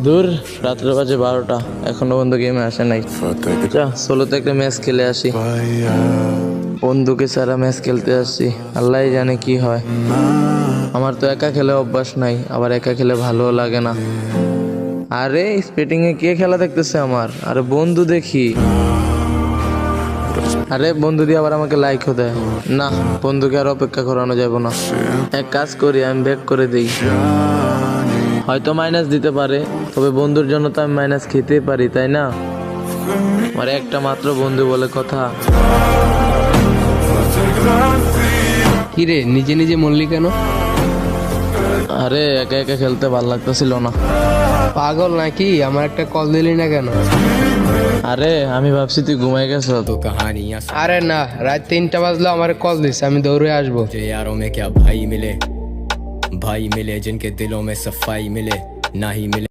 দূর, রাত্রে বাজে 12টা, এখনো বন্ধু গেমে আসে নাই। যা সোলোতে একটা ম্যাচ খেলে আসি। বন্ধুকে ছাড়া ম্যাচ খেলতে আসছি, আল্লাহ জানে কি হয়। আমার তো একা খেলে অভ্যাস নাই, আবার একা খেলে ভালোও লাগে না। আরে স্পেটিং এ কে খেলা দেখতেছে আমার? আরে বন্ধু দেখি। আরে বন্ধু দিয়ে আবার আমাকে লাইকও দেয় না। বন্ধুকে আর অপেক্ষা করানো যাবে না। এক কাজ করি, আমি ব্যাক করে দিই। হয়তো মাইনাস দিতে পারে, তবে বন্ধুর জন্য তো আমি মাইনাস খেতেই পারি, তাই না? আমার একটা মাত্র বন্ধু বলে কথা। কিরে নিজে নিজে মরলি কেন? আরে একা একা খেলতে ভালো লাগতেছিল না। পাগল নাকি? আমার একটা কল দিলি না কেন? আরে আমি ভাবছি তুই ঘুমাই গেছ। तो कहानियां আরে না, রাত 3টা বাজলো, আমার কল দিস, আমি দৌড়ে আসবো। मुझे यारों में क्या भाई मिले जिनके दिलों में सफाई मिले ना ही मिले।